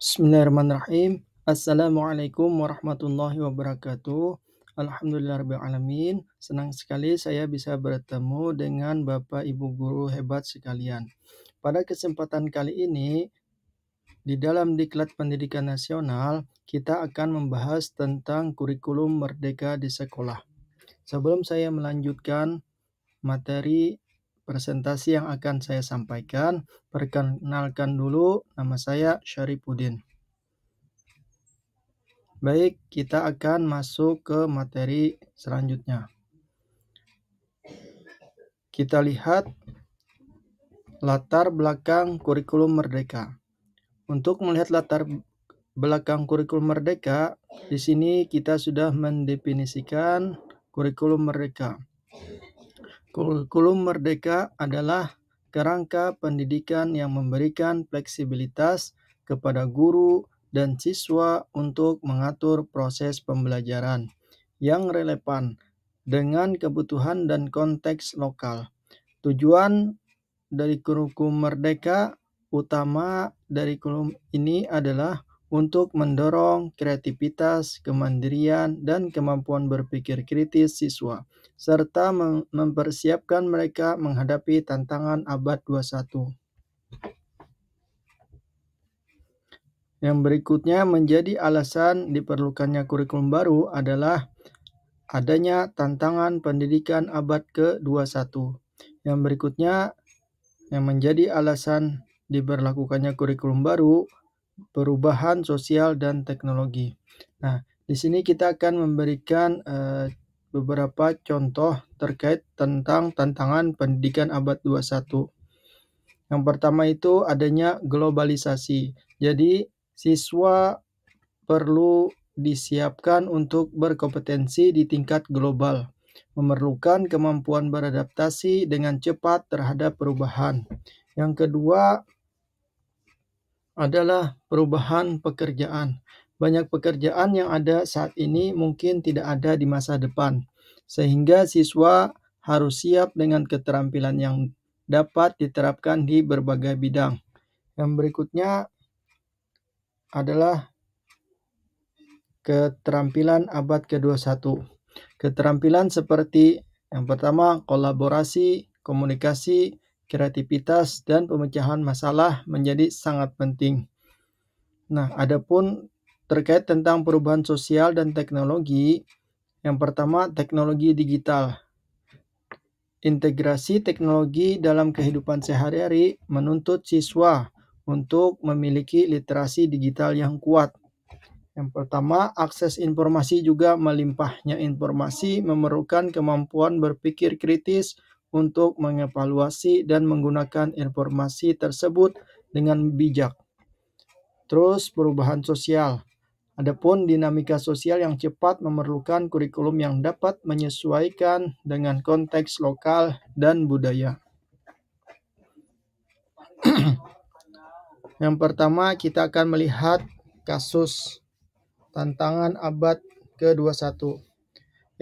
Bismillahirrahmanirrahim. Assalamualaikum warahmatullahi wabarakatuh. Alhamdulillahirrahmanirrahim. Senang sekali saya bisa bertemu dengan Bapak Ibu guru hebat sekalian. Pada kesempatan kali ini, di dalam Diklat Pendidikan Nasional, kita akan membahas tentang kurikulum merdeka di sekolah. Sebelum saya melanjutkan materi presentasi yang akan saya sampaikan, perkenalkan dulu, nama saya Syarifuddin. Baik, kita akan masuk ke materi selanjutnya. Kita lihat latar belakang kurikulum merdeka. Untuk melihat latar belakang kurikulum merdeka, di sini kita sudah mendefinisikan kurikulum merdeka. Kurikulum merdeka adalah kerangka pendidikan yang memberikan fleksibilitas kepada guru dan siswa untuk mengatur proses pembelajaran yang relevan dengan kebutuhan dan konteks lokal. Tujuan dari kurikulum merdeka utama dari kurikulum ini adalah untuk mendorong kreativitas, kemandirian, dan kemampuan berpikir kritis siswa, serta mempersiapkan mereka menghadapi tantangan abad 21. Yang berikutnya menjadi alasan diperlukannya kurikulum baru adalah adanya tantangan pendidikan abad ke-21. Yang berikutnya yang menjadi alasan diberlakukannya kurikulum baru, perubahan sosial dan teknologi. Nah, di sini kita akan memberikan beberapa contoh terkait tentang tantangan pendidikan abad 21. Yang pertama itu adanya globalisasi. Jadi, siswa perlu disiapkan untuk berkompetensi di tingkat global, memerlukan kemampuan beradaptasi dengan cepat terhadap perubahan. Yang kedua adalah perubahan pekerjaan. Banyak pekerjaan yang ada saat ini mungkin tidak ada di masa depan, sehingga siswa harus siap dengan keterampilan yang dapat diterapkan di berbagai bidang. Yang berikutnya adalah keterampilan abad ke-21. Keterampilan seperti yang pertama kolaborasi, komunikasi, kreativitas, dan pemecahan masalah menjadi sangat penting. Nah, adapun terkait tentang perubahan sosial dan teknologi, yang pertama teknologi digital. Integrasi teknologi dalam kehidupan sehari-hari menuntut siswa untuk memiliki literasi digital yang kuat. Yang pertama, akses informasi juga melimpahnya informasi memerlukan kemampuan berpikir kritis untuk mengevaluasi dan menggunakan informasi tersebut dengan bijak. Terus, perubahan sosial. Adapun dinamika sosial yang cepat memerlukan kurikulum yang dapat menyesuaikan dengan konteks lokal dan budaya. Yang pertama, kita akan melihat kasus tantangan abad ke-21.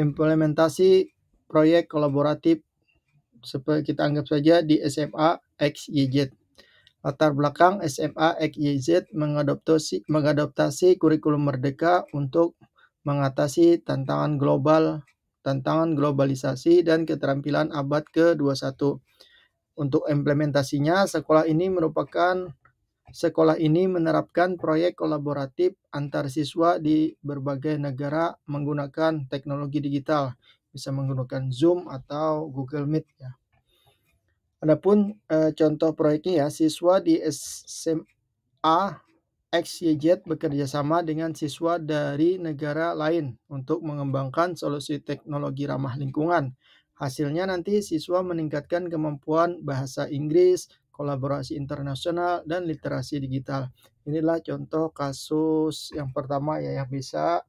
Implementasi proyek kolaboratif seperti kita anggap saja di SMA XYZ. Latar belakang SMA XYZ mengadaptasi kurikulum merdeka untuk mengatasi tantangan globalisasi dan keterampilan abad ke-21. Untuk implementasinya, sekolah ini menerapkan proyek kolaboratif antar siswa di berbagai negara menggunakan teknologi digital, bisa menggunakan Zoom atau Google Meet ya. Adapun contoh proyeknya ya, siswa di SMA XYZ bekerja sama dengan siswa dari negara lain untuk mengembangkan solusi teknologi ramah lingkungan. Hasilnya nanti siswa meningkatkan kemampuan bahasa Inggris, kolaborasi internasional, dan literasi digital. Inilah contoh kasus yang pertama ya yang bisa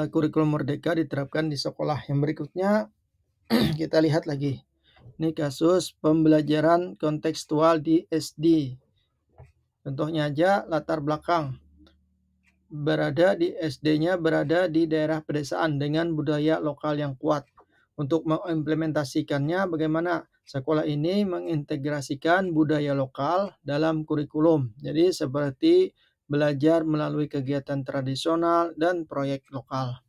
kurikulum merdeka diterapkan di sekolah. Yang berikutnya kita lihat lagi. Ini kasus pembelajaran kontekstual di SD. Contohnya aja latar belakang. SD-nya berada di daerah pedesaan dengan budaya lokal yang kuat. Untuk mengimplementasikannya bagaimana? sekolah ini mengintegrasikan budaya lokal dalam kurikulum. Jadi seperti belajar melalui kegiatan tradisional dan proyek lokal.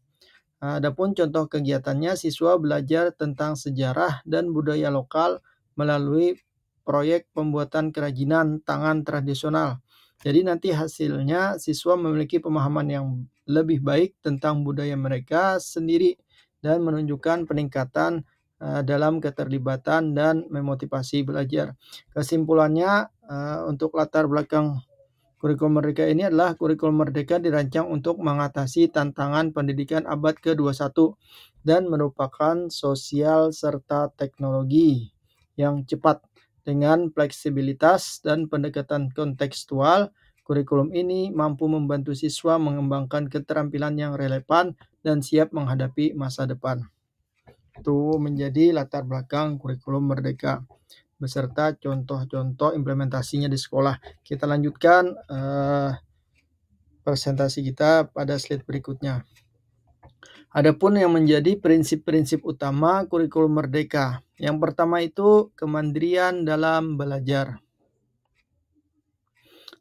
Adapun contoh kegiatannya, siswa belajar tentang sejarah dan budaya lokal melalui proyek pembuatan kerajinan tangan tradisional. Jadi nanti hasilnya siswa memiliki pemahaman yang lebih baik tentang budaya mereka sendiri dan menunjukkan peningkatan dalam keterlibatan dan memotivasi belajar. Kesimpulannya, untuk latar belakang kurikulum Merdeka ini adalah kurikulum Merdeka dirancang untuk mengatasi tantangan pendidikan abad ke-21 dan merupakan sosial serta teknologi yang cepat. Dengan fleksibilitas dan pendekatan kontekstual, kurikulum ini mampu membantu siswa mengembangkan keterampilan yang relevan dan siap menghadapi masa depan. Itu menjadi latar belakang kurikulum Merdeka beserta contoh-contoh implementasinya di sekolah. Kita lanjutkan presentasi kita pada slide berikutnya. Adapun yang menjadi prinsip-prinsip utama kurikulum Merdeka. Yang pertama itu kemandirian dalam belajar.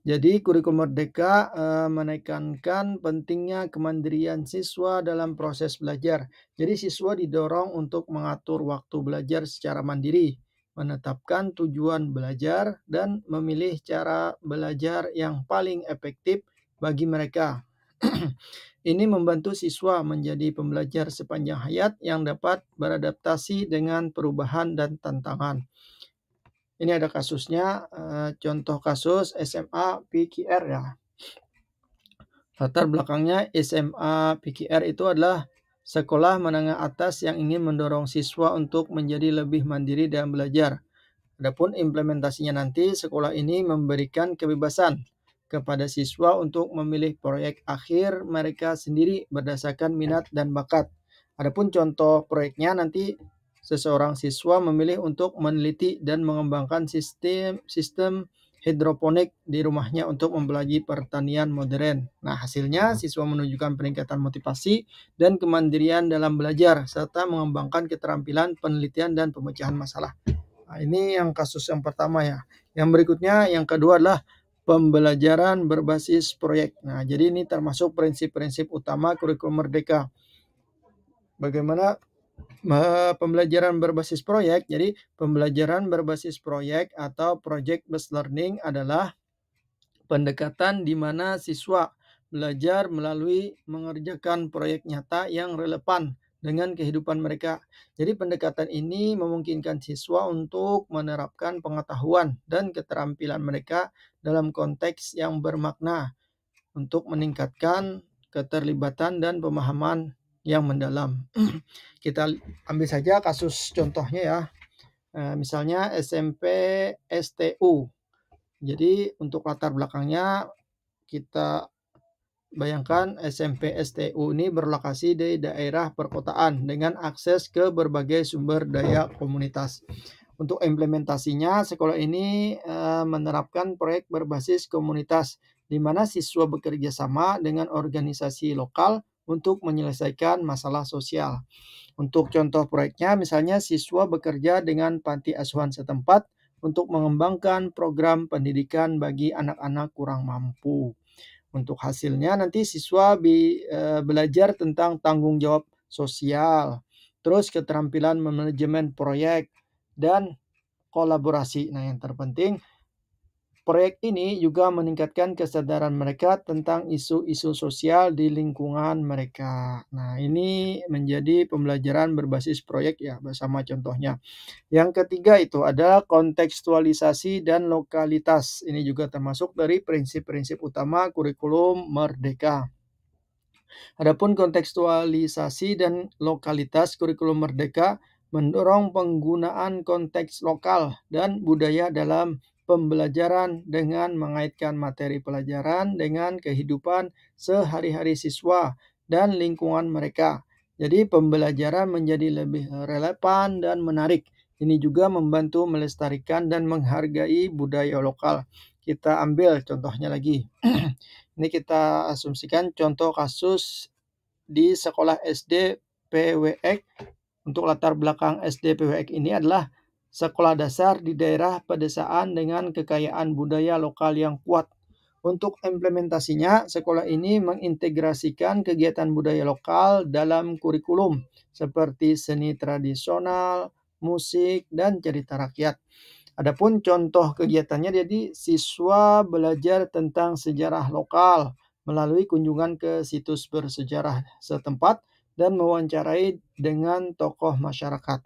Jadi kurikulum Merdeka menekankan pentingnya kemandirian siswa dalam proses belajar. Jadi siswa didorong untuk mengatur waktu belajar secara mandiri, menetapkan tujuan belajar, dan memilih cara belajar yang paling efektif bagi mereka. Ini membantu siswa menjadi pembelajar sepanjang hayat yang dapat beradaptasi dengan perubahan dan tantangan. Ini ada kasusnya, contoh kasus SMA PQR ya. Latar belakangnya SMA PQR itu adalah sekolah menengah atas yang ingin mendorong siswa untuk menjadi lebih mandiri dalam belajar. Adapun implementasinya nanti, sekolah ini memberikan kebebasan kepada siswa untuk memilih proyek akhir mereka sendiri berdasarkan minat dan bakat. Adapun contoh proyeknya nanti seseorang siswa memilih untuk meneliti dan mengembangkan sistem hidroponik di rumahnya untuk mempelajari pertanian modern. Nah, hasilnya siswa menunjukkan peningkatan motivasi dan kemandirian dalam belajar serta mengembangkan keterampilan penelitian dan pemecahan masalah. Nah, ini yang kasus yang pertama ya. Yang berikutnya, yang kedua adalah pembelajaran berbasis proyek. Nah, jadi ini termasuk prinsip-prinsip utama kurikulum Merdeka. Bagaimana pembelajaran berbasis proyek? Jadi pembelajaran berbasis proyek atau project based learning adalah pendekatan di mana siswa belajar melalui mengerjakan proyek nyata yang relevan dengan kehidupan mereka. Jadi pendekatan ini memungkinkan siswa untuk menerapkan pengetahuan dan keterampilan mereka dalam konteks yang bermakna untuk meningkatkan keterlibatan dan pemahaman yang mendalam. Kita ambil saja kasus contohnya ya. Misalnya SMP STU. Jadi untuk latar belakangnya kita bayangkan SMP STU ini berlokasi di daerah perkotaan dengan akses ke berbagai sumber daya komunitas. Untuk implementasinya, sekolah ini menerapkan proyek berbasis komunitas di mana siswa bekerja sama dengan organisasi lokal untuk menyelesaikan masalah sosial. Untuk contoh proyeknya, misalnya siswa bekerja dengan panti asuhan setempat untuk mengembangkan program pendidikan bagi anak-anak kurang mampu. Untuk hasilnya nanti siswa belajar tentang tanggung jawab sosial, terus keterampilan manajemen proyek, dan kolaborasi. Nah, yang terpenting, proyek ini juga meningkatkan kesadaran mereka tentang isu-isu sosial di lingkungan mereka. Nah, ini menjadi pembelajaran berbasis proyek ya, bersama contohnya. Yang ketiga itu adalah kontekstualisasi dan lokalitas. Ini juga termasuk dari prinsip-prinsip utama kurikulum Merdeka. Adapun kontekstualisasi dan lokalitas kurikulum Merdeka mendorong penggunaan konteks lokal dan budaya dalam pembelajaran dengan mengaitkan materi pelajaran dengan kehidupan sehari-hari siswa dan lingkungan mereka. Jadi pembelajaran menjadi lebih relevan dan menarik. Ini juga membantu melestarikan dan menghargai budaya lokal. Kita ambil contohnya lagi. Ini kita asumsikan contoh kasus di sekolah SD PWX. Untuk latar belakang SD PWX ini adalah sekolah dasar di daerah pedesaan dengan kekayaan budaya lokal yang kuat. Untuk implementasinya, sekolah ini mengintegrasikan kegiatan budaya lokal dalam kurikulum seperti seni tradisional, musik, dan cerita rakyat. Adapun contoh kegiatannya, jadi siswa belajar tentang sejarah lokal melalui kunjungan ke situs bersejarah setempat dan mewawancarai dengan tokoh masyarakat.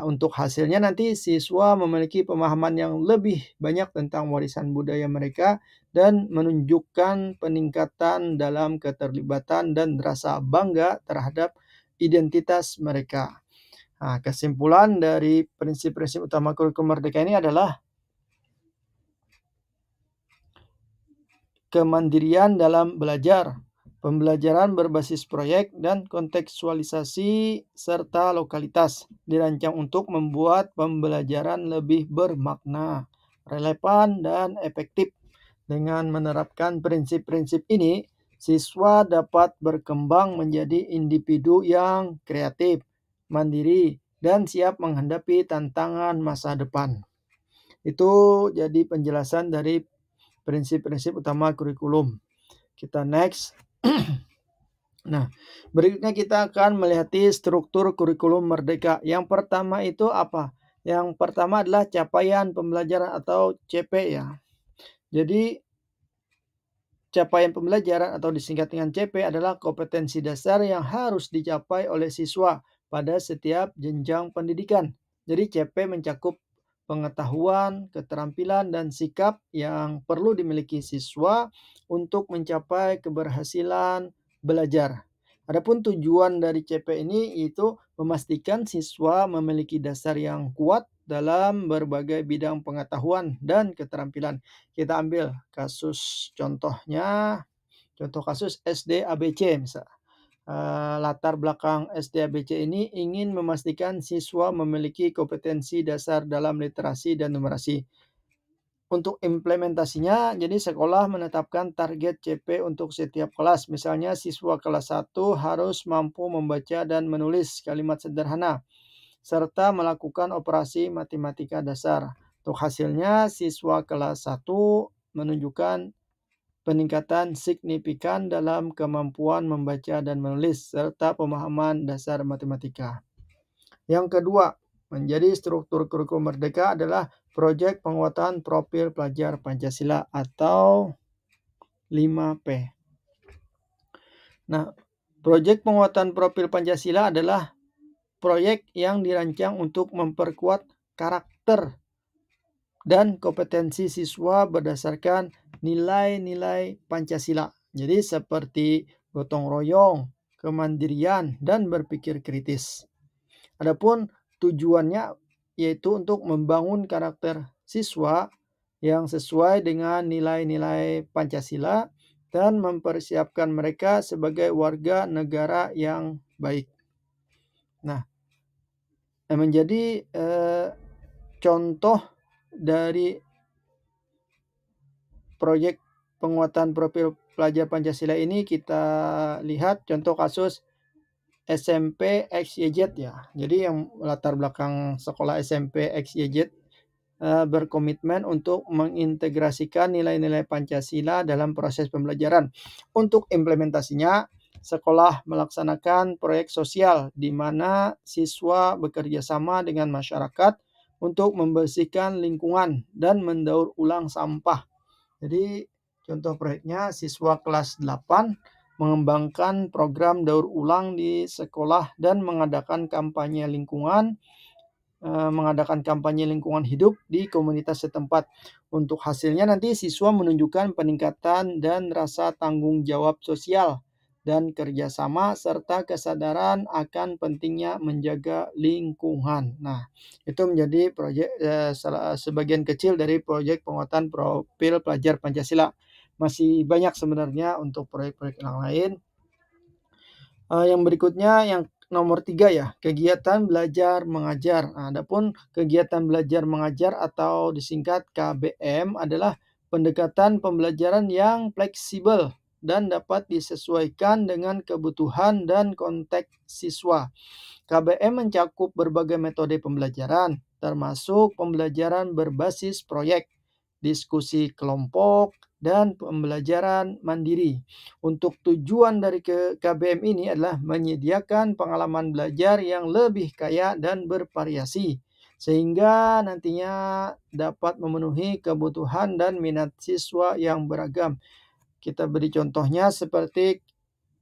Untuk hasilnya nanti siswa memiliki pemahaman yang lebih banyak tentang warisan budaya mereka dan menunjukkan peningkatan dalam keterlibatan dan rasa bangga terhadap identitas mereka. Kesimpulan dari prinsip-prinsip utama kurikulum Merdeka ini adalah kemandirian dalam belajar, pembelajaran berbasis proyek, dan kontekstualisasi serta lokalitas dirancang untuk membuat pembelajaran lebih bermakna, relevan, dan efektif. Dengan menerapkan prinsip-prinsip ini, siswa dapat berkembang menjadi individu yang kreatif, mandiri, dan siap menghadapi tantangan masa depan. Itu jadi penjelasan dari prinsip-prinsip utama kurikulum. Kita next. Nah, berikutnya kita akan melihat struktur kurikulum Merdeka. Yang pertama itu apa? Yang pertama adalah capaian pembelajaran atau CP ya. Jadi capaian pembelajaran atau disingkat dengan CP adalah kompetensi dasar yang harus dicapai oleh siswa pada setiap jenjang pendidikan. Jadi CP mencakup pengetahuan, keterampilan, dan sikap yang perlu dimiliki siswa untuk mencapai keberhasilan belajar. Adapun tujuan dari CP ini itu memastikan siswa memiliki dasar yang kuat dalam berbagai bidang pengetahuan dan keterampilan. Kita ambil kasus contohnya, contoh kasus SD ABC misal. Latar belakang SD ABC ini ingin memastikan siswa memiliki kompetensi dasar dalam literasi dan numerasi. Untuk implementasinya, jadi sekolah menetapkan target CP untuk setiap kelas. Misalnya siswa kelas 1 harus mampu membaca dan menulis kalimat sederhana, serta melakukan operasi matematika dasar. Untuk hasilnya, siswa kelas 1 menunjukkan peningkatan signifikan dalam kemampuan membaca dan menulis, serta pemahaman dasar matematika. Yang kedua, menjadi struktur kurikulum Merdeka adalah proyek penguatan profil pelajar Pancasila atau 5P. Nah, proyek penguatan profil Pancasila adalah proyek yang dirancang untuk memperkuat karakter dan kompetensi siswa berdasarkan nilai-nilai Pancasila. Jadi seperti gotong royong, kemandirian, dan berpikir kritis. Adapun tujuannya yaitu untuk membangun karakter siswa yang sesuai dengan nilai-nilai Pancasila dan mempersiapkan mereka sebagai warga negara yang baik. Nah, menjadi contoh dari proyek penguatan profil pelajar Pancasila ini kita lihat contoh kasus SMP XYZ ya. Jadi yang latar belakang sekolah SMP XYZ berkomitmen untuk mengintegrasikan nilai-nilai Pancasila dalam proses pembelajaran. Untuk implementasinya, sekolah melaksanakan proyek sosial di mana siswa bekerja sama dengan masyarakat untuk membersihkan lingkungan dan mendaur ulang sampah. Jadi contoh proyeknya siswa kelas 8 mengembangkan program daur ulang di sekolah dan mengadakan kampanye lingkungan hidup di komunitas setempat. Untuk hasilnya nanti siswa menunjukkan peningkatan dan rasa tanggung jawab sosial dan kerjasama serta kesadaran akan pentingnya menjaga lingkungan. Nah, itu menjadi proyek sebagian kecil dari proyek penguatan profil pelajar Pancasila. Masih banyak sebenarnya untuk proyek-proyek yang lain. Yang berikutnya yang nomor 3 ya, kegiatan belajar mengajar. Adapun kegiatan belajar mengajar atau disingkat KBM adalah pendekatan pembelajaran yang fleksibel dan dapat disesuaikan dengan kebutuhan dan konteks siswa. KBM mencakup berbagai metode pembelajaran, termasuk pembelajaran berbasis proyek, diskusi kelompok, dan pembelajaran mandiri. Untuk tujuan dari KBM ini adalah menyediakan pengalaman belajar yang lebih kaya dan bervariasi, sehingga nantinya dapat memenuhi kebutuhan dan minat siswa yang beragam. Kita beri contohnya seperti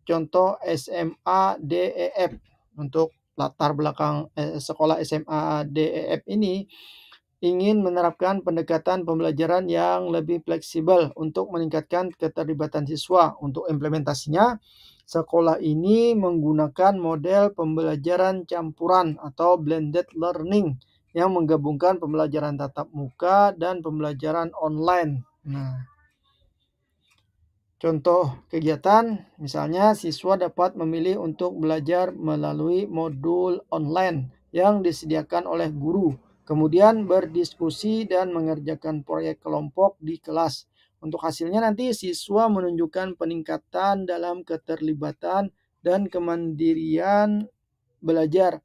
contoh SMA DEF. Untuk latar belakang sekolah SMA DEF ini ingin menerapkan pendekatan pembelajaran yang lebih fleksibel untuk meningkatkan keterlibatan siswa. Untuk implementasinya, sekolah ini menggunakan model pembelajaran campuran atau blended learning yang menggabungkan pembelajaran tatap muka dan pembelajaran online. Nah, contoh kegiatan, misalnya siswa dapat memilih untuk belajar melalui modul online yang disediakan oleh guru, kemudian berdiskusi dan mengerjakan proyek kelompok di kelas. Untuk hasilnya nanti siswa menunjukkan peningkatan dalam keterlibatan dan kemandirian belajar,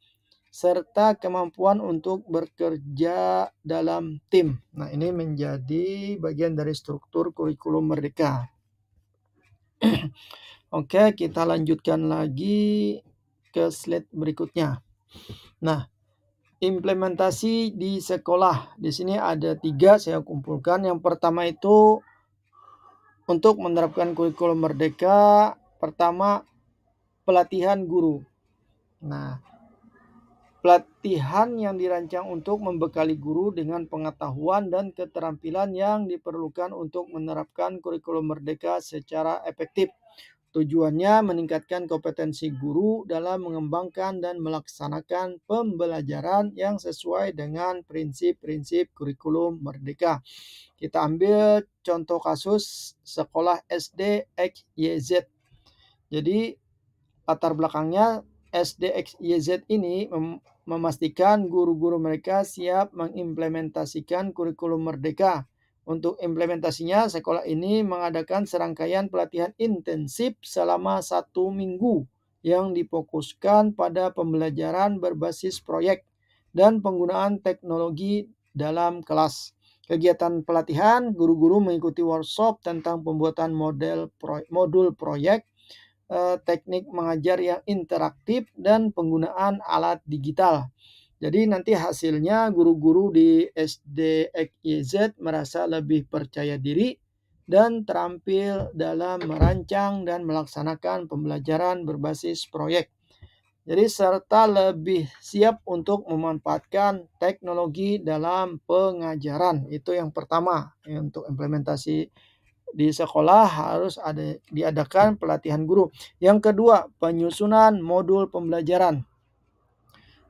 serta kemampuan untuk bekerja dalam tim. Nah, ini menjadi bagian dari struktur kurikulum Merdeka. Oke, kita lanjutkan lagi ke slide berikutnya. Nah, implementasi di sekolah. Di sini ada 3 saya kumpulkan. Yang pertama itu untuk menerapkan kurikulum Merdeka, pertama pelatihan guru. Nah, pelatihan yang dirancang untuk membekali guru dengan pengetahuan dan keterampilan yang diperlukan untuk menerapkan kurikulum Merdeka secara efektif. Tujuannya meningkatkan kompetensi guru dalam mengembangkan dan melaksanakan pembelajaran yang sesuai dengan prinsip-prinsip kurikulum Merdeka. Kita ambil contoh kasus sekolah SD XYZ. Jadi latar belakangnya SD XYZ ini memastikan guru-guru mereka siap mengimplementasikan kurikulum Merdeka. Untuk implementasinya, sekolah ini mengadakan serangkaian pelatihan intensif selama 1 minggu yang difokuskan pada pembelajaran berbasis proyek dan penggunaan teknologi dalam kelas. Kegiatan pelatihan, guru-guru mengikuti workshop tentang pembuatan modul proyek, teknik mengajar yang interaktif, dan penggunaan alat digital. Jadi nanti hasilnya guru-guru di SD XYZ merasa lebih percaya diri dan terampil dalam merancang dan melaksanakan pembelajaran berbasis proyek. Jadi serta lebih siap untuk memanfaatkan teknologi dalam pengajaran. Itu yang pertama. Untuk implementasi di sekolah harus diadakan pelatihan guru. Yang kedua, penyusunan modul pembelajaran.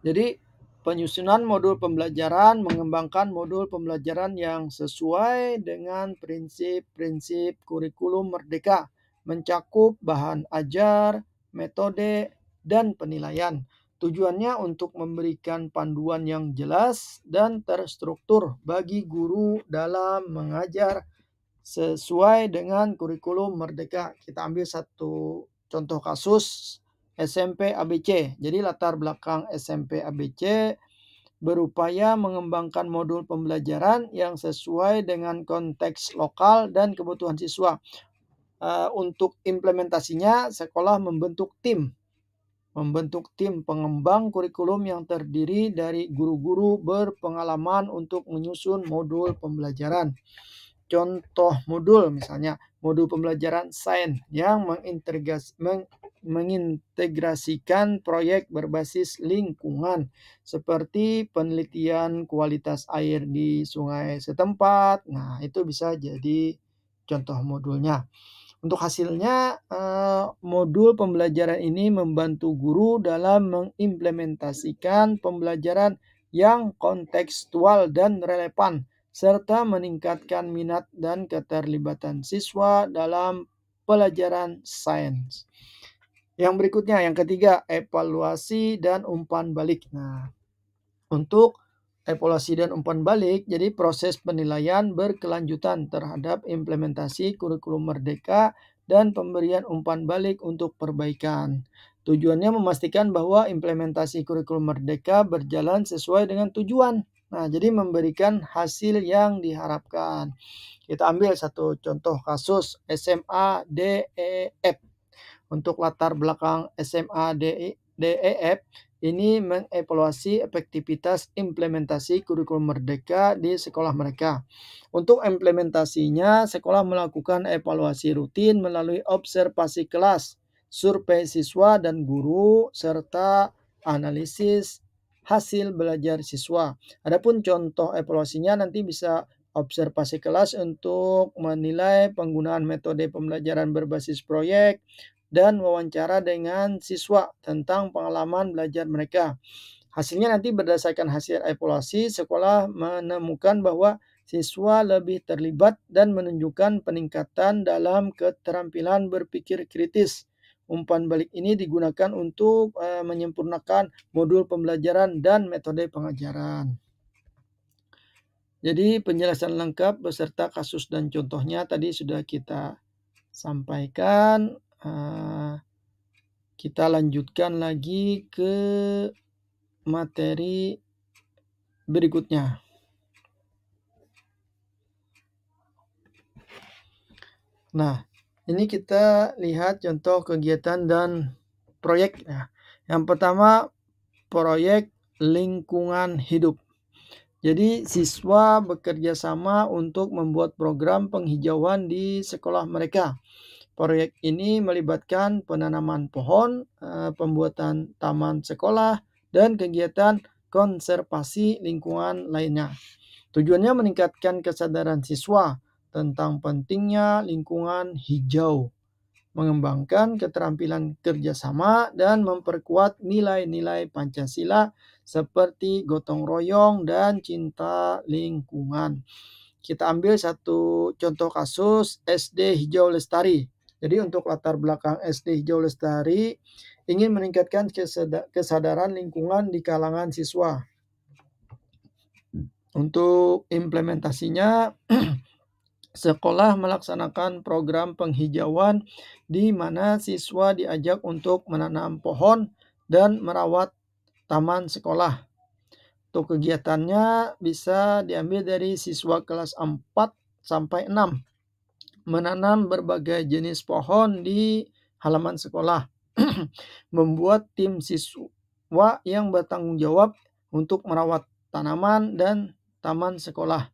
Jadi penyusunan modul pembelajaran mengembangkan modul pembelajaran yang sesuai dengan prinsip-prinsip kurikulum Merdeka, mencakup bahan ajar, metode, dan penilaian. Tujuannya untuk memberikan panduan yang jelas dan terstruktur bagi guru dalam mengajar sesuai dengan kurikulum Merdeka. Kita ambil satu contoh kasus SMP ABC. Jadi latar belakang SMP ABC berupaya mengembangkan modul pembelajaran yang sesuai dengan konteks lokal dan kebutuhan siswa. Untuk implementasinya, sekolah membentuk tim pengembang kurikulum yang terdiri dari guru-guru berpengalaman untuk menyusun modul pembelajaran. Contoh modul misalnya modul pembelajaran sains yang mengintegrasikan proyek berbasis lingkungan seperti penelitian kualitas air di sungai setempat. Nah, itu bisa jadi contoh modulnya. Untuk hasilnya, modul pembelajaran ini membantu guru dalam mengimplementasikan pembelajaran yang kontekstual dan relevan, serta meningkatkan minat dan keterlibatan siswa dalam pelajaran sains. Yang berikutnya, yang ketiga, evaluasi dan umpan balik. Nah, untuk evaluasi dan umpan balik, jadi proses penilaian berkelanjutan terhadap implementasi kurikulum Merdeka dan pemberian umpan balik untuk perbaikan. Tujuannya memastikan bahwa implementasi kurikulum Merdeka berjalan sesuai dengan tujuan. Nah, jadi memberikan hasil yang diharapkan. Kita ambil satu contoh kasus SMA DEF. Untuk latar belakang SMA DEF, ini mengevaluasi efektivitas implementasi kurikulum merdeka di sekolah mereka. Untuk implementasinya, sekolah melakukan evaluasi rutin melalui observasi kelas, survei siswa dan guru, serta analisis hasil belajar siswa. Adapun contoh evaluasinya nanti bisa observasi kelas untuk menilai penggunaan metode pembelajaran berbasis proyek, dan wawancara dengan siswa tentang pengalaman belajar mereka. Hasilnya nanti berdasarkan hasil evaluasi, sekolah menemukan bahwa siswa lebih terlibat dan menunjukkan peningkatan dalam keterampilan berpikir kritis. Umpan balik ini digunakan untuk menyempurnakan modul pembelajaran dan metode pengajaran. Jadi penjelasan lengkap beserta kasus dan contohnya tadi sudah kita sampaikan. Kita lanjutkan lagi ke materi berikutnya. Nah, ini kita lihat contoh kegiatan dan proyek ya. Yang pertama, proyek lingkungan hidup. Jadi siswa bekerja sama untuk membuat program penghijauan di sekolah mereka. Proyek ini melibatkan penanaman pohon, pembuatan taman sekolah, dan kegiatan konservasi lingkungan lainnya. Tujuannya meningkatkan kesadaran siswa tentang pentingnya lingkungan hijau, mengembangkan keterampilan kerjasama, dan memperkuat nilai-nilai Pancasila seperti gotong royong dan cinta lingkungan. Kita ambil satu contoh kasus SD Hijau Lestari. Jadi untuk latar belakang SD Hijau Lestari ingin meningkatkan kesadaran lingkungan di kalangan siswa. Untuk implementasinya, sekolah melaksanakan program penghijauan di mana siswa diajak untuk menanam pohon dan merawat taman sekolah. Untuk kegiatannya bisa diambil dari siswa kelas 4 sampai 6. Menanam berbagai jenis pohon di halaman sekolah. Membuat tim siswa yang bertanggung jawab untuk merawat tanaman dan taman sekolah.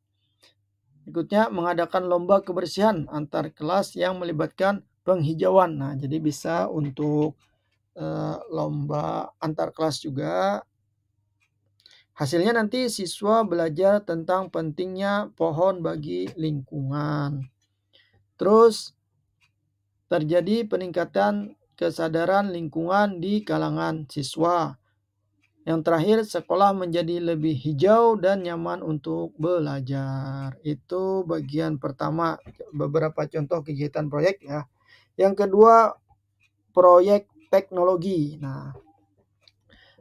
Berikutnya, mengadakan lomba kebersihan antar kelas yang melibatkan penghijauan. Nah, jadi bisa untuk lomba antar kelas juga. Hasilnya nanti siswa belajar tentang pentingnya pohon bagi lingkungan. Terus terjadi peningkatan kesadaran lingkungan di kalangan siswa. Yang terakhir, sekolah menjadi lebih hijau dan nyaman untuk belajar. Itu bagian pertama, beberapa contoh kegiatan proyek ya. Yang kedua, proyek teknologi. Nah,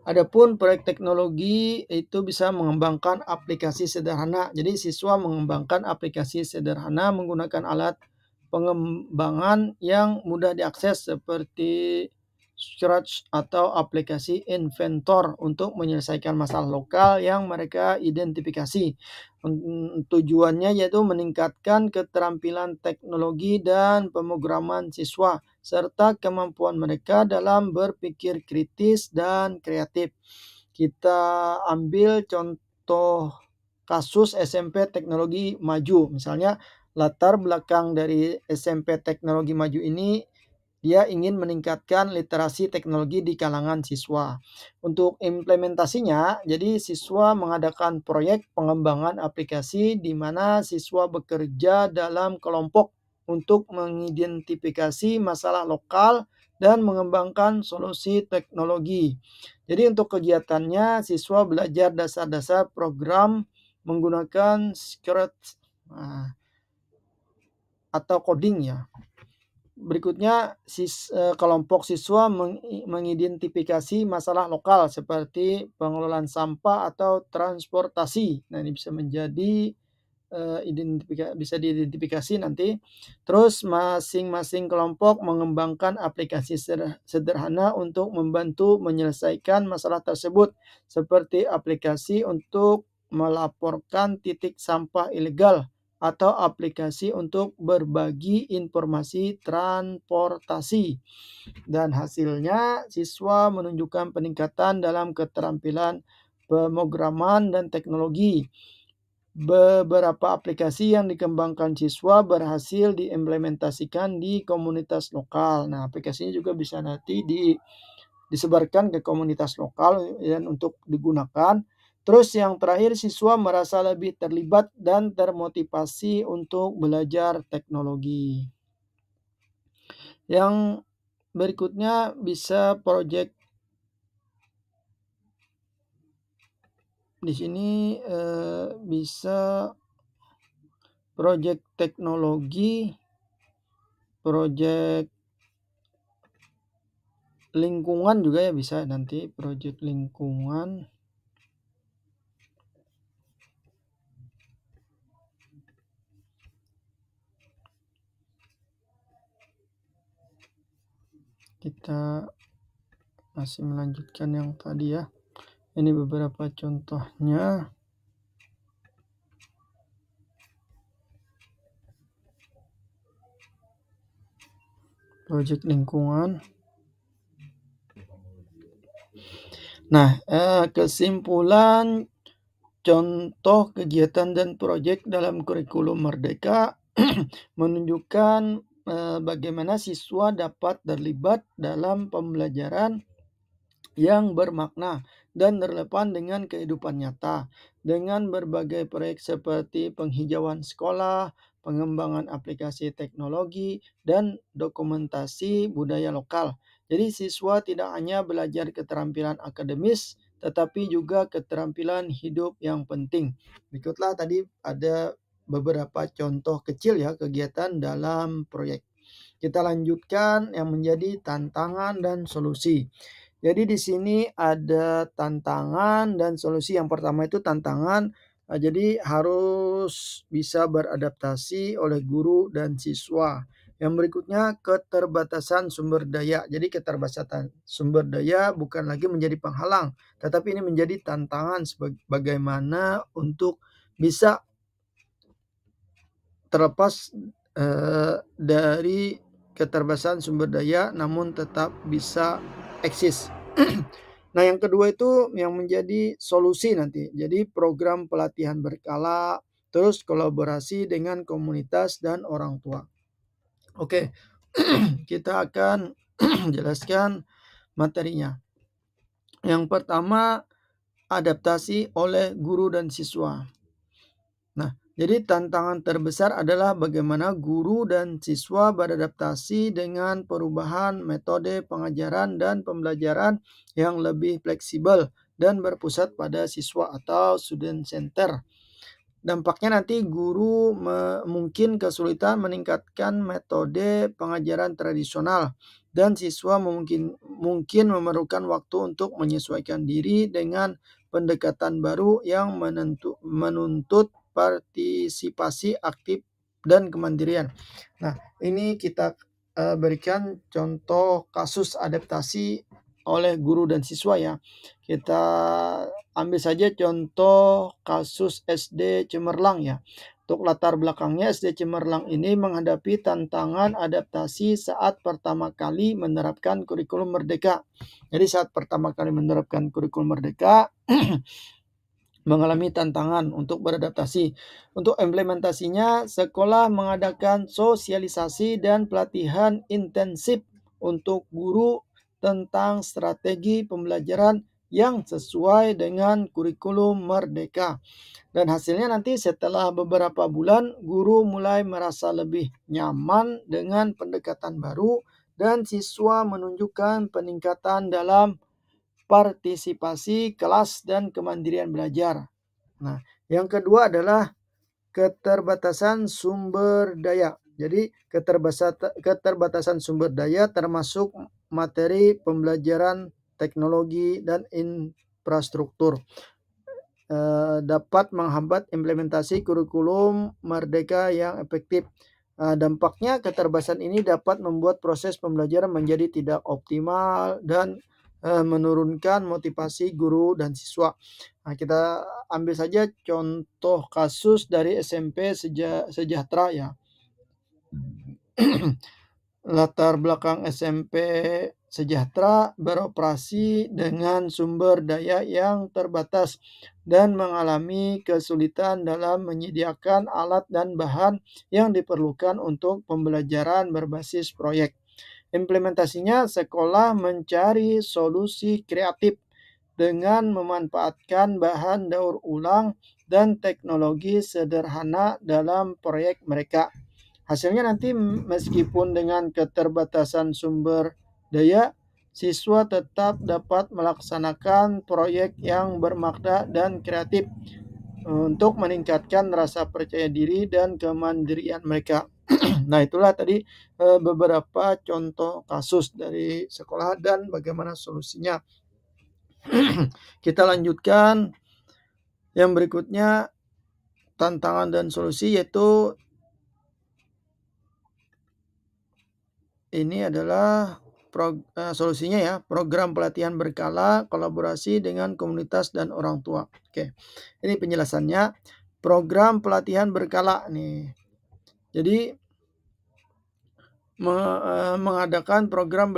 adapun proyek teknologi itu bisa mengembangkan aplikasi sederhana. Jadi siswa mengembangkan aplikasi sederhana menggunakan alat pengembangan yang mudah diakses seperti Scratch atau aplikasi Inventor untuk menyelesaikan masalah lokal yang mereka identifikasi. Tujuannya yaitu meningkatkan keterampilan teknologi dan pemrograman siswa serta kemampuan mereka dalam berpikir kritis dan kreatif. Kita ambil contoh kasus SMP Teknologi Maju. Misalnya latar belakang dari SMP Teknologi Maju ini, dia ingin meningkatkan literasi teknologi di kalangan siswa. Untuk implementasinya, jadi siswa mengadakan proyek pengembangan aplikasi di mana siswa bekerja dalam kelompok untuk mengidentifikasi masalah lokal dan mengembangkan solusi teknologi. Jadi untuk kegiatannya, siswa belajar dasar-dasar program menggunakan Scratch atau coding ya. Berikutnya, kelompok siswa mengidentifikasi masalah lokal seperti pengelolaan sampah atau transportasi. Nah, ini bisa menjadi bisa diidentifikasi nanti. Terus masing-masing kelompok mengembangkan aplikasi sederhana untuk membantu menyelesaikan masalah tersebut, seperti aplikasi untuk melaporkan titik sampah ilegal atau aplikasi untuk berbagi informasi transportasi. Dan hasilnya siswa menunjukkan peningkatan dalam keterampilan pemrograman dan teknologi. Beberapa aplikasi yang dikembangkan siswa berhasil diimplementasikan di komunitas lokal. Nah, aplikasinya juga bisa nanti disebarkan ke komunitas lokal dan untuk digunakan. Terus yang terakhir, siswa merasa lebih terlibat dan termotivasi untuk belajar teknologi. Yang berikutnya bisa proyek. Di sini bisa proyek teknologi, proyek lingkungan juga ya, bisa nanti proyek lingkungan. Kita masih melanjutkan yang tadi ya. Ini beberapa contohnya. Proyek lingkungan. Nah, kesimpulan contoh kegiatan dan proyek dalam kurikulum Merdeka menunjukkan bagaimana siswa dapat terlibat dalam pembelajaran yang bermakna dan relevan dengan kehidupan nyata dengan berbagai proyek seperti penghijauan sekolah, pengembangan aplikasi teknologi, dan dokumentasi budaya lokal. Jadi siswa tidak hanya belajar keterampilan akademis, tetapi juga keterampilan hidup yang penting. Berikutlah tadi ada beberapa contoh kecil ya kegiatan dalam proyek. Kita lanjutkan yang menjadi tantangan dan solusi. Jadi di sini ada tantangan dan solusi. Yang pertama itu tantangan, jadi harus bisa beradaptasi oleh guru dan siswa. Yang berikutnya keterbatasan sumber daya. Jadi keterbatasan sumber daya bukan lagi menjadi penghalang, tetapi ini menjadi tantangan bagaimana untuk bisa terlepas dari keterbatasan sumber daya namun tetap bisa eksis. Nah, yang kedua itu yang menjadi solusi nanti. Jadi program pelatihan berkala, terus kolaborasi dengan komunitas dan orang tua. Oke, kita akan jelaskan materinya. Yang pertama, adaptasi oleh guru dan siswa. Nah, jadi tantangan terbesar adalah bagaimana guru dan siswa beradaptasi dengan perubahan metode pengajaran dan pembelajaran yang lebih fleksibel dan berpusat pada siswa atau student center. Dampaknya nanti guru mungkin kesulitan meningkatkan metode pengajaran tradisional dan siswa mungkin memerlukan waktu untuk menyesuaikan diri dengan pendekatan baru yang menuntut partisipasi aktif dan kemandirian. Nah, ini kita berikan contoh kasus adaptasi oleh guru dan siswa ya. Kita ambil saja contoh kasus SD Cemerlang ya. Untuk latar belakangnya, SD Cemerlang ini menghadapi tantangan adaptasi saat pertama kali menerapkan kurikulum Merdeka. Jadi saat pertama kali menerapkan kurikulum Merdeka mengalami tantangan untuk beradaptasi. Untuk implementasinya, sekolah mengadakan sosialisasi dan pelatihan intensif untuk guru tentang strategi pembelajaran yang sesuai dengan kurikulum Merdeka. Dan hasilnya nanti setelah beberapa bulan, guru mulai merasa lebih nyaman dengan pendekatan baru dan siswa menunjukkan peningkatan dalam partisipasi kelas dan kemandirian belajar. Nah, yang kedua adalah keterbatasan sumber daya. Jadi keterbatasan sumber daya termasuk materi pembelajaran, teknologi, dan infrastruktur dapat menghambat implementasi kurikulum Merdeka yang efektif. Dampaknya keterbatasan ini dapat membuat proses pembelajaran menjadi tidak optimal dan menurunkan motivasi guru dan siswa. Nah, kita ambil saja contoh kasus dari SMP Sejahtera ya. Latar belakang SMP Sejahtera beroperasi dengan sumber daya yang terbatas dan mengalami kesulitan dalam menyediakan alat dan bahan yang diperlukan untuk pembelajaran berbasis proyek. Implementasinya, sekolah mencari solusi kreatif dengan memanfaatkan bahan daur ulang dan teknologi sederhana dalam proyek mereka. Hasilnya nanti meskipun dengan keterbatasan sumber daya, siswa tetap dapat melaksanakan proyek yang bermakna dan kreatif untuk meningkatkan rasa percaya diri dan kemandirian mereka. Nah, itulah tadi beberapa contoh kasus dari sekolah dan bagaimana solusinya. Kita lanjutkan yang berikutnya, tantangan dan solusi, yaitu ini adalah solusinya ya, program pelatihan berkala, kolaborasi dengan komunitas dan orang tua. Oke, ini penjelasannya. Program pelatihan berkala nih. Jadi mengadakan program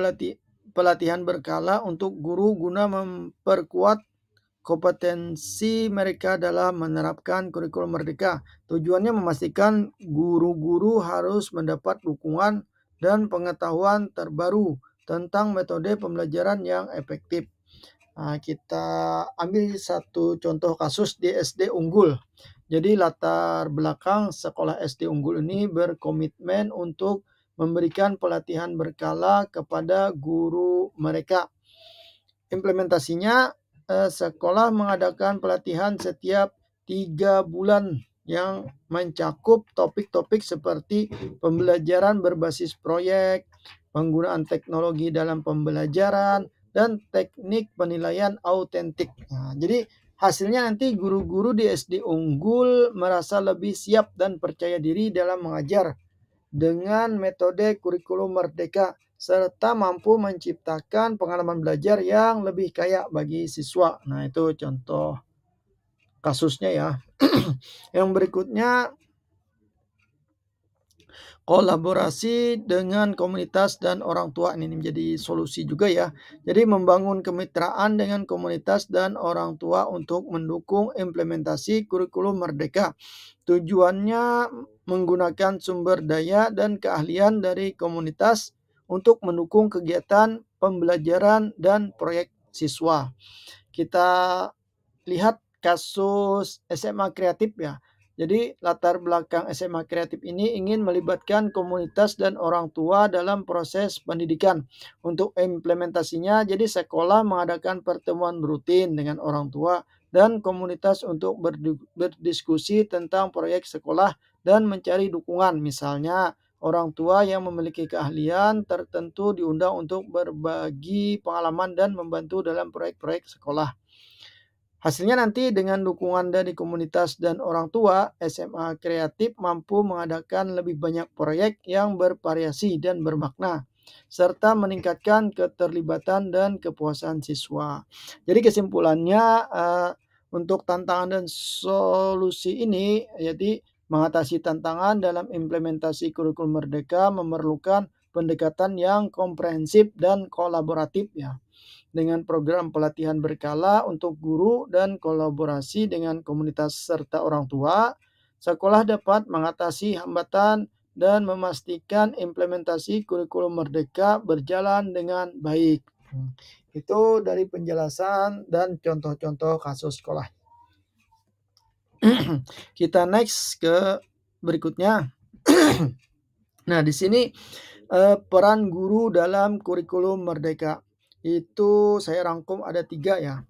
pelatihan berkala untuk guru guna memperkuat kompetensi mereka dalam menerapkan kurikulum merdeka. Tujuannya memastikan guru-guru harus mendapat dukungan dan pengetahuan terbaru tentang metode pembelajaran yang efektif. Nah, kita ambil satu contoh kasus di SD Unggul. Jadi latar belakang sekolah SD Unggul ini berkomitmen untuk memberikan pelatihan berkala kepada guru mereka. Implementasinya, sekolah mengadakan pelatihan setiap 3 bulan yang mencakup topik-topik seperti pembelajaran berbasis proyek, penggunaan teknologi dalam pembelajaran, dan teknik penilaian autentik. Nah, jadi hasilnya nanti guru-guru di SD Unggul merasa lebih siap dan percaya diri dalam mengajar dengan metode kurikulum merdeka serta mampu menciptakan pengalaman belajar yang lebih kaya bagi siswa. Nah, itu contoh kasusnya ya. Yang berikutnya, kolaborasi dengan komunitas dan orang tua. Ini menjadi solusi juga ya. Jadi membangun kemitraan dengan komunitas dan orang tua untuk mendukung implementasi kurikulum merdeka. Tujuannya menggunakan sumber daya dan keahlian dari komunitas untuk mendukung kegiatan pembelajaran dan proyek siswa. Kita lihat kasus SMA Kreatif ya. Jadi latar belakang SMA Kreatif ini ingin melibatkan komunitas dan orang tua dalam proses pendidikan. Untuk implementasinya, jadi sekolah mengadakan pertemuan rutin dengan orang tua dan komunitas untuk berdiskusi tentang proyek sekolah dan mencari dukungan. Misalnya, orang tua yang memiliki keahlian tertentu diundang untuk berbagi pengalaman dan membantu dalam proyek-proyek sekolah. Hasilnya nanti dengan dukungan dari komunitas dan orang tua, SMA Kreatif mampu mengadakan lebih banyak proyek yang bervariasi dan bermakna, serta meningkatkan keterlibatan dan kepuasan siswa. Jadi kesimpulannya, untuk tantangan dan solusi ini, jadi mengatasi tantangan dalam implementasi kurikulum merdeka memerlukan pendekatan yang komprehensif dan kolaboratif ya, dengan program pelatihan berkala untuk guru dan kolaborasi dengan komunitas serta orang tua, sekolah dapat mengatasi hambatan dan memastikan implementasi kurikulum merdeka berjalan dengan baik. Itu dari penjelasan dan contoh-contoh kasus sekolah. Kita next ke berikutnya. Nah, di sini peran guru dalam kurikulum merdeka. Itu saya rangkum ada 3 ya.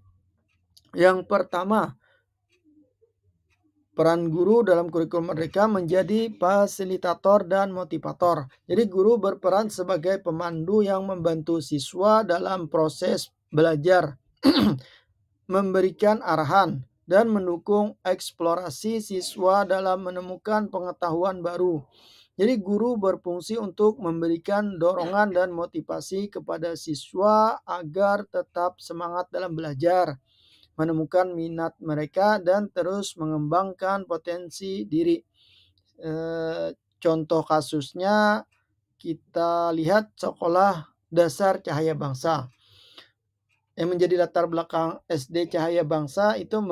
Yang pertama, peran guru dalam kurikulum merdeka menjadi fasilitator dan motivator. Jadi guru berperan sebagai pemandu yang membantu siswa dalam proses belajar, memberikan arahan, dan mendukung eksplorasi siswa dalam menemukan pengetahuan baru. Jadi guru berfungsi untuk memberikan dorongan dan motivasi kepada siswa agar tetap semangat dalam belajar, menemukan minat mereka, dan terus mengembangkan potensi diri. Contoh kasusnya kita lihat sekolah dasar Cahaya Bangsa. Yang menjadi latar belakang SD Cahaya Bangsa itu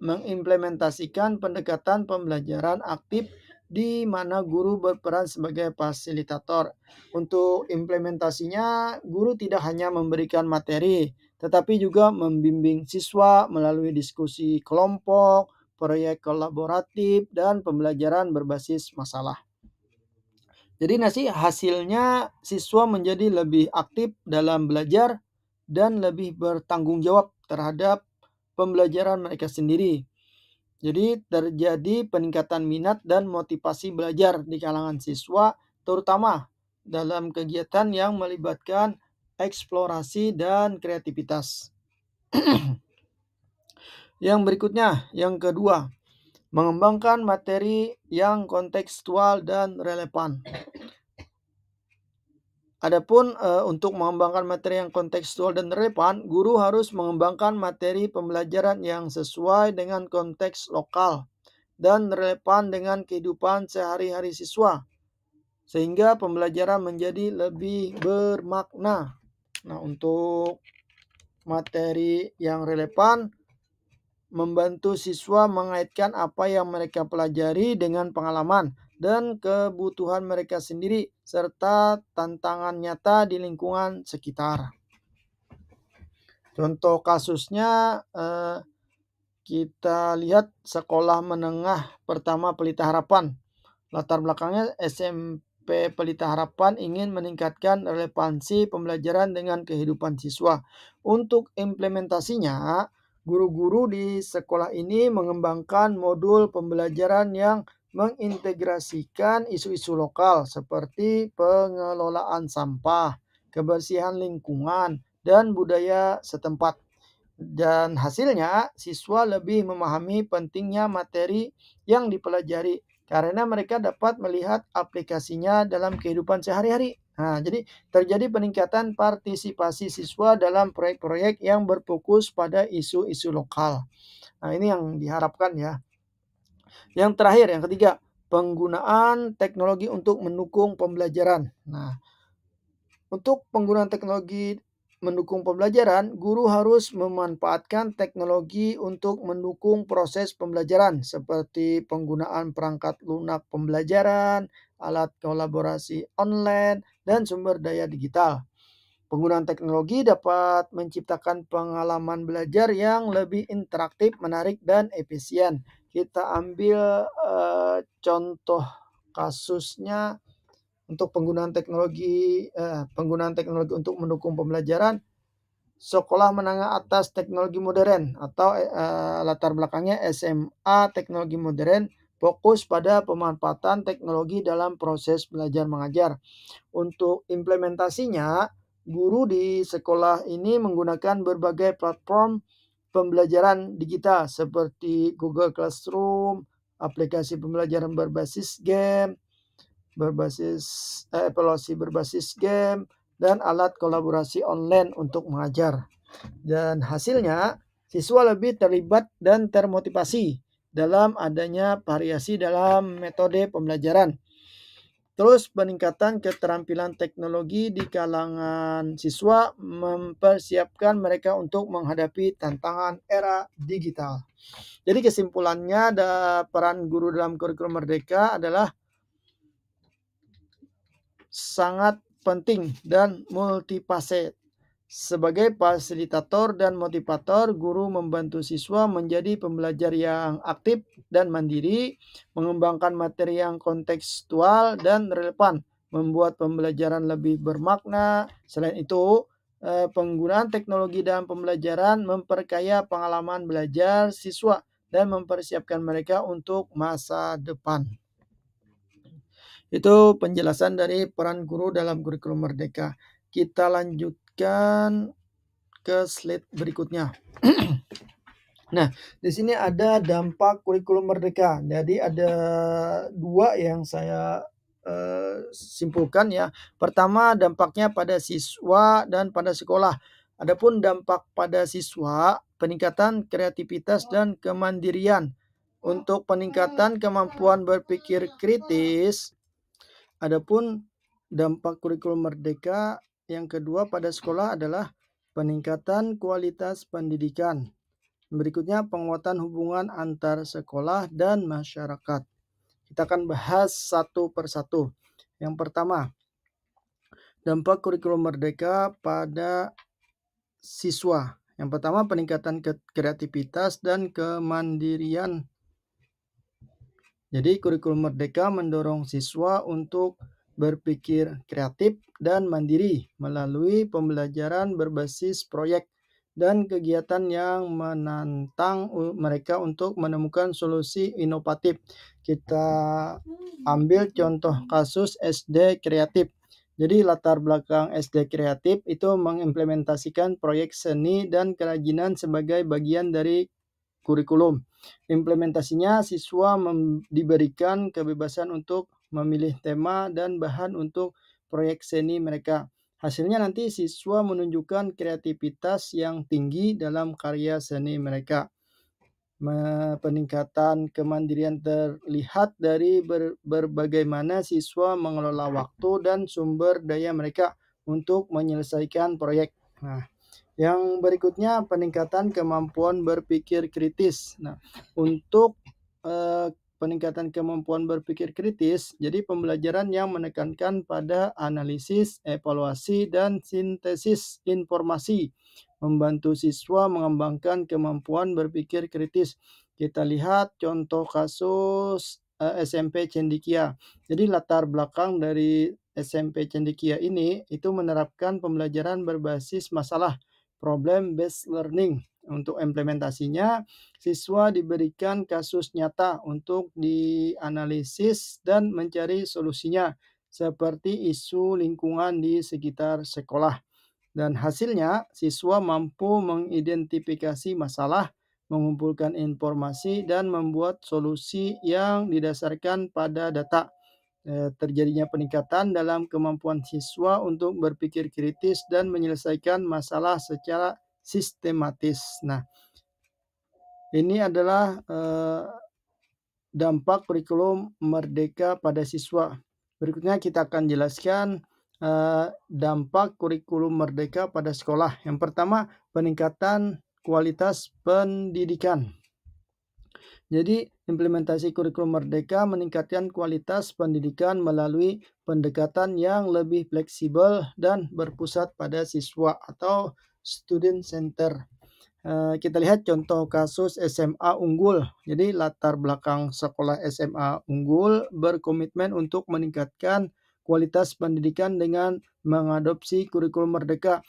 mengimplementasikan pendekatan pembelajaran aktif di mana guru berperan sebagai fasilitator. Untuk implementasinya, guru tidak hanya memberikan materi, tetapi juga membimbing siswa melalui diskusi kelompok, proyek kolaboratif, dan pembelajaran berbasis masalah. Jadi hasilnya siswa menjadi lebih aktif dalam belajar dan lebih bertanggung jawab terhadap pembelajaran mereka sendiri. Jadi terjadi peningkatan minat dan motivasi belajar di kalangan siswa, terutama dalam kegiatan yang melibatkan eksplorasi dan kreativitas. Yang berikutnya, yang kedua, mengembangkan materi yang kontekstual dan relevan. Adapun untuk mengembangkan materi yang kontekstual dan relevan, guru harus mengembangkan materi pembelajaran yang sesuai dengan konteks lokal dan relevan dengan kehidupan sehari-hari siswa, sehingga pembelajaran menjadi lebih bermakna. Nah, untuk materi yang relevan, membantu siswa mengaitkan apa yang mereka pelajari dengan pengalaman dan kebutuhan mereka sendiri, serta tantangan nyata di lingkungan sekitar. Contoh kasusnya kita lihat sekolah menengah pertama Pelita Harapan. Latar belakangnya SMP Pelita Harapan ingin meningkatkan relevansi pembelajaran dengan kehidupan siswa. Untuk implementasinya, guru-guru di sekolah ini mengembangkan modul pembelajaran yang mengintegrasikan isu-isu lokal seperti pengelolaan sampah, kebersihan lingkungan, dan budaya setempat. Dan hasilnya, siswa lebih memahami pentingnya materi yang dipelajari karena mereka dapat melihat aplikasinya dalam kehidupan sehari-hari. Nah, jadi terjadi peningkatan partisipasi siswa dalam proyek-proyek yang berfokus pada isu-isu lokal. Nah, ini yang diharapkan ya. Yang terakhir, yang ketiga, penggunaan teknologi untuk mendukung pembelajaran. Nah, untuk penggunaan teknologi mendukung pembelajaran, guru harus memanfaatkan teknologi untuk mendukung proses pembelajaran seperti penggunaan perangkat lunak pembelajaran, alat kolaborasi online, dan sumber daya digital. Penggunaan teknologi dapat menciptakan pengalaman belajar yang lebih interaktif, menarik, dan efisien. Kita ambil contoh kasusnya untuk penggunaan teknologi untuk mendukung pembelajaran. Sekolah Menengah Atas Teknologi Modern atau latar belakangnya SMA Teknologi Modern fokus pada pemanfaatan teknologi dalam proses belajar mengajar. Untuk implementasinya, guru di sekolah ini menggunakan berbagai platform pembelajaran digital seperti Google Classroom, aplikasi pembelajaran berbasis game, evaluasi berbasis game, dan alat kolaborasi online untuk mengajar. Dan hasilnya, siswa lebih terlibat dan termotivasi dalam adanya variasi dalam metode pembelajaran. Terus peningkatan keterampilan teknologi di kalangan siswa mempersiapkan mereka untuk menghadapi tantangan era digital. Jadi kesimpulannya, peran guru dalam kurikulum Merdeka adalah sangat penting dan multifaset. Sebagai fasilitator dan motivator, guru membantu siswa menjadi pembelajar yang aktif dan mandiri, mengembangkan materi yang kontekstual dan relevan, membuat pembelajaran lebih bermakna. Selain itu, penggunaan teknologi dalam pembelajaran memperkaya pengalaman belajar siswa dan mempersiapkan mereka untuk masa depan. Itu penjelasan dari peran guru dalam kurikulum Merdeka. Kita lanjutkan ke slide berikutnya. Nah, di sini ada dampak kurikulum Merdeka. Jadi ada dua yang saya simpulkan ya. Pertama, dampaknya pada siswa dan pada sekolah. Adapun dampak pada siswa, peningkatan kreativitas dan kemandirian. Untuk peningkatan kemampuan berpikir kritis, adapun dampak kurikulum merdeka yang kedua pada sekolah adalah peningkatan kualitas pendidikan. Berikutnya, penguatan hubungan antar sekolah dan masyarakat. Kita akan bahas satu persatu. Yang pertama, dampak kurikulum merdeka pada siswa. Yang pertama, peningkatan kreativitas dan kemandirian. Jadi, kurikulum merdeka mendorong siswa untuk berpikir kreatif dan mandiri melalui pembelajaran berbasis proyek dan kegiatan yang menantang mereka untuk menemukan solusi inovatif. Kita ambil contoh kasus SD kreatif. Jadi latar belakang SD kreatif itu mengimplementasikan proyek seni dan kerajinan sebagai bagian dari kurikulum. Implementasinya, siswa diberikan kebebasan untuk memilih tema dan bahan untuk proyek seni mereka. Hasilnya nanti siswa menunjukkan kreativitas yang tinggi dalam karya seni mereka. Peningkatan kemandirian terlihat dari bagaimana siswa mengelola waktu dan sumber daya mereka untuk menyelesaikan proyek. Nah, yang berikutnya, peningkatan kemampuan berpikir kritis. Nah, untuk peningkatan kemampuan berpikir kritis, jadi pembelajaran yang menekankan pada analisis, evaluasi, dan sintesis informasi, membantu siswa mengembangkan kemampuan berpikir kritis. Kita lihat contoh kasus SMP Cendikia. Jadi latar belakang dari SMP Cendikia ini itu menerapkan pembelajaran berbasis masalah, problem based learning. Untuk implementasinya, siswa diberikan kasus nyata untuk dianalisis dan mencari solusinya, seperti isu lingkungan di sekitar sekolah. Dan hasilnya, siswa mampu mengidentifikasi masalah, mengumpulkan informasi, dan membuat solusi yang didasarkan pada data. Terjadinya peningkatan dalam kemampuan siswa untuk berpikir kritis dan menyelesaikan masalah secara sistematis. Nah, ini adalah dampak kurikulum merdeka pada siswa. Berikutnya kita akan jelaskan dampak kurikulum merdeka pada sekolah. Yang pertama, peningkatan kualitas pendidikan. Jadi, implementasi kurikulum merdeka meningkatkan kualitas pendidikan melalui pendekatan yang lebih fleksibel dan berpusat pada siswa atau student center. Kita lihat contoh kasus SMA unggul. Jadi latar belakang sekolah SMA unggul berkomitmen untuk meningkatkan kualitas pendidikan dengan mengadopsi kurikulum merdeka.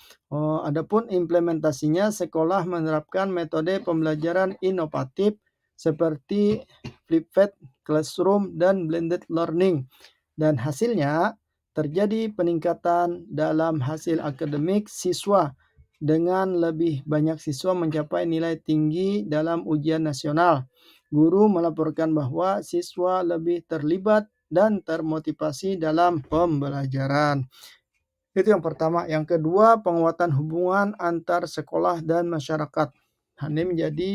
Adapun implementasinya, sekolah menerapkan metode pembelajaran inovatif seperti flipped classroom dan blended learning. Dan hasilnya terjadi peningkatan dalam hasil akademik siswa dengan lebih banyak siswa mencapai nilai tinggi dalam ujian nasional. Guru melaporkan bahwa siswa lebih terlibat dan termotivasi dalam pembelajaran. Itu yang pertama. Yang kedua, penguatan hubungan antar sekolah dan masyarakat. Ini menjadi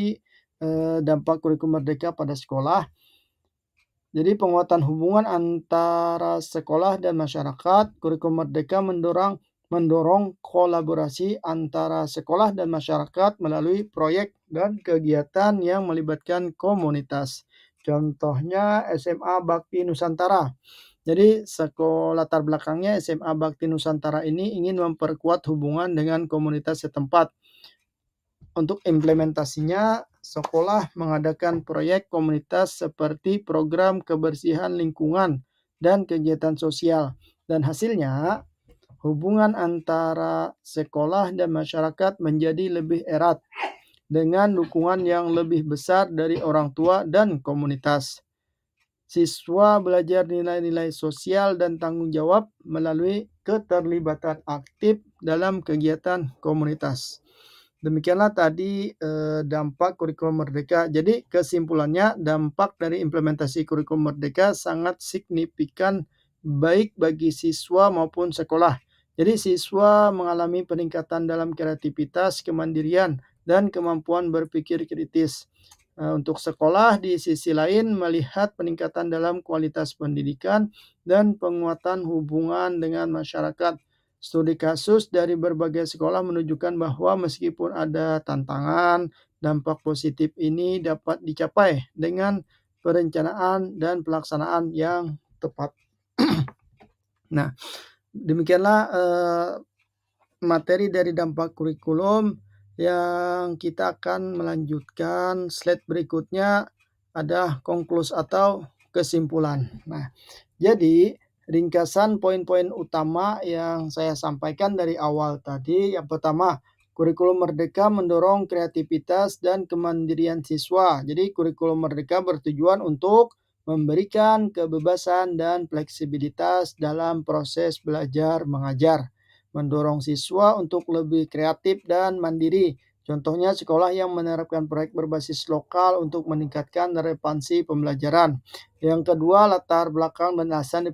dampak kurikulum merdeka pada sekolah. Jadi penguatan hubungan antara sekolah dan masyarakat, kurikulum merdeka mendorong kolaborasi antara sekolah dan masyarakat melalui proyek dan kegiatan yang melibatkan komunitas. Contohnya SMA Bakti Nusantara. Jadi sekolah latar belakangnya SMA Bakti Nusantara ini ingin memperkuat hubungan dengan komunitas setempat. Untuk implementasinya, sekolah mengadakan proyek komunitas seperti program kebersihan lingkungan dan kegiatan sosial. Dan hasilnya, hubungan antara sekolah dan masyarakat menjadi lebih erat dengan dukungan yang lebih besar dari orang tua dan komunitas. Siswa belajar nilai-nilai sosial dan tanggung jawab melalui keterlibatan aktif dalam kegiatan komunitas. Demikianlah tadi dampak kurikulum merdeka. Jadi kesimpulannya, dampak dari implementasi kurikulum merdeka sangat signifikan baik bagi siswa maupun sekolah. Jadi siswa mengalami peningkatan dalam kreativitas, kemandirian, dan kemampuan berpikir kritis. Untuk sekolah di sisi lain melihat peningkatan dalam kualitas pendidikan dan penguatan hubungan dengan masyarakat. Studi kasus dari berbagai sekolah menunjukkan bahwa meskipun ada tantangan, dampak positif ini dapat dicapai dengan perencanaan dan pelaksanaan yang tepat. Nah, demikianlah materi dari dampak kurikulum yang kita akan melanjutkan. Slide berikutnya ada konklus atau kesimpulan. Nah, jadi ringkasan poin-poin utama yang saya sampaikan dari awal tadi, yang pertama, kurikulum merdeka mendorong kreativitas dan kemandirian siswa. Jadi kurikulum merdeka bertujuan untuk memberikan kebebasan dan fleksibilitas dalam proses belajar mengajar, mendorong siswa untuk lebih kreatif dan mandiri. Contohnya sekolah yang menerapkan proyek berbasis lokal untuk meningkatkan relevansi pembelajaran. Yang kedua, latar belakang dan alasan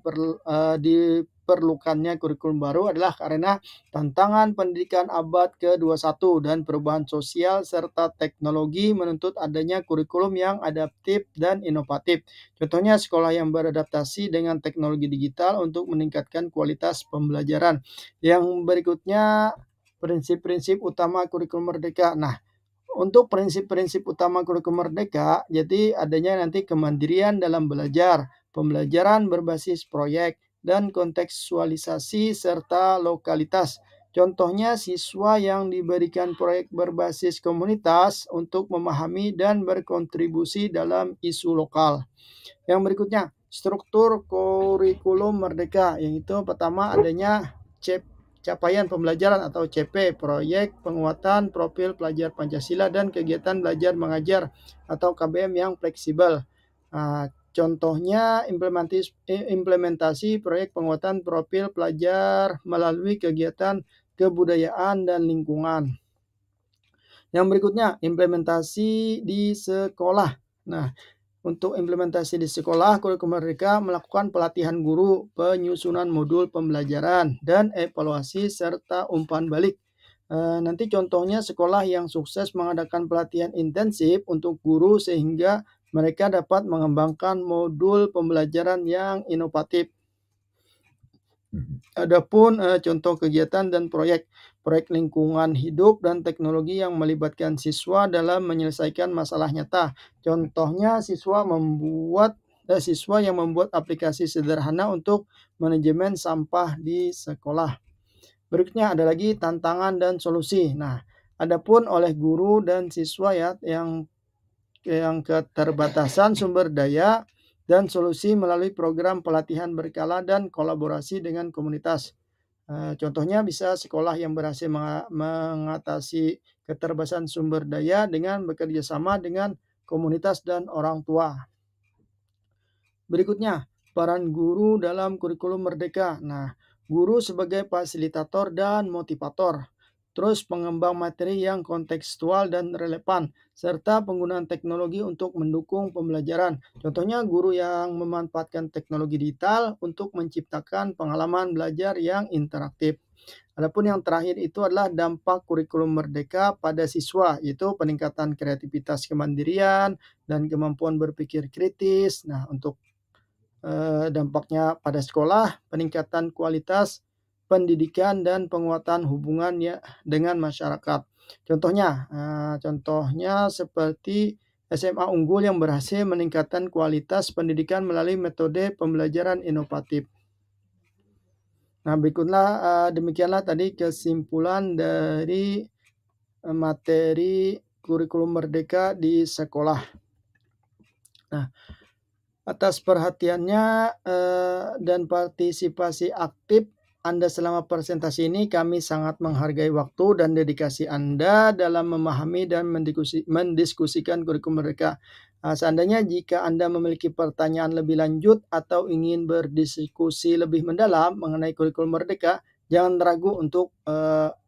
diperlukannya kurikulum baru adalah karena tantangan pendidikan abad ke-21 dan perubahan sosial serta teknologi menuntut adanya kurikulum yang adaptif dan inovatif. Contohnya sekolah yang beradaptasi dengan teknologi digital untuk meningkatkan kualitas pembelajaran. Yang berikutnya, prinsip-prinsip utama kurikulum merdeka. Nah, untuk prinsip-prinsip utama kurikulum merdeka, jadi adanya nanti kemandirian dalam belajar, pembelajaran berbasis proyek, dan kontekstualisasi serta lokalitas. Contohnya siswa yang diberikan proyek berbasis komunitas untuk memahami dan berkontribusi dalam isu lokal. Yang berikutnya, struktur kurikulum merdeka, yaitu pertama adanya capaian pembelajaran atau CP, proyek penguatan profil pelajar Pancasila dan kegiatan belajar mengajar atau KBM yang fleksibel. Contohnya implementasi proyek penguatan profil pelajar melalui kegiatan kebudayaan dan lingkungan. Yang berikutnya, implementasi di sekolah. Nah, untuk implementasi di sekolah, kurikulum merdeka melakukan pelatihan guru, penyusunan modul pembelajaran, dan evaluasi serta umpan balik. Nanti contohnya sekolah yang sukses mengadakan pelatihan intensif untuk guru sehingga mereka dapat mengembangkan modul pembelajaran yang inovatif. Adapun contoh kegiatan dan proyek lingkungan hidup dan teknologi yang melibatkan siswa dalam menyelesaikan masalah nyata. Contohnya siswa yang membuat aplikasi sederhana untuk manajemen sampah di sekolah. Berikutnya ada lagi tantangan dan solusi. Nah, adapun oleh guru dan siswa ya yang keterbatasan sumber daya dan solusi melalui program pelatihan berkala dan kolaborasi dengan komunitas. Contohnya bisa sekolah yang berhasil mengatasi keterbatasan sumber daya dengan bekerja sama dengan komunitas dan orang tua. Berikutnya, peran guru dalam kurikulum merdeka. Nah, guru sebagai fasilitator dan motivator. Terus pengembang materi yang kontekstual dan relevan, serta penggunaan teknologi untuk mendukung pembelajaran. Contohnya guru yang memanfaatkan teknologi digital untuk menciptakan pengalaman belajar yang interaktif. Adapun yang terakhir itu adalah dampak kurikulum merdeka pada siswa, yaitu peningkatan kreativitas kemandirian dan kemampuan berpikir kritis. Nah, untuk dampaknya pada sekolah, peningkatan kualitas pendidikan dan penguatan hubungannya dengan masyarakat. Contohnya seperti SMA unggul yang berhasil meningkatkan kualitas pendidikan melalui metode pembelajaran inovatif. Nah, demikianlah tadi kesimpulan dari materi kurikulum merdeka di sekolah. Nah, atas perhatiannya dan partisipasi aktif Anda selama presentasi ini, kami sangat menghargai waktu dan dedikasi Anda dalam memahami dan mendiskusikan kurikulum merdeka. Seandainya jika Anda memiliki pertanyaan lebih lanjut atau ingin berdiskusi lebih mendalam mengenai kurikulum merdeka, jangan ragu untuk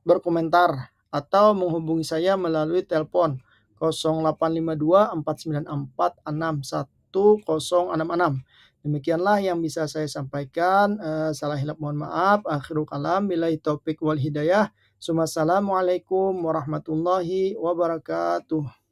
berkomentar atau menghubungi saya melalui telepon 0852 494 61 066. Demikianlah yang bisa saya sampaikan, salah hilap mohon maaf. Akhirul kalam, billahi taufik wal hidayah. Assalamualaikum warahmatullahi wabarakatuh.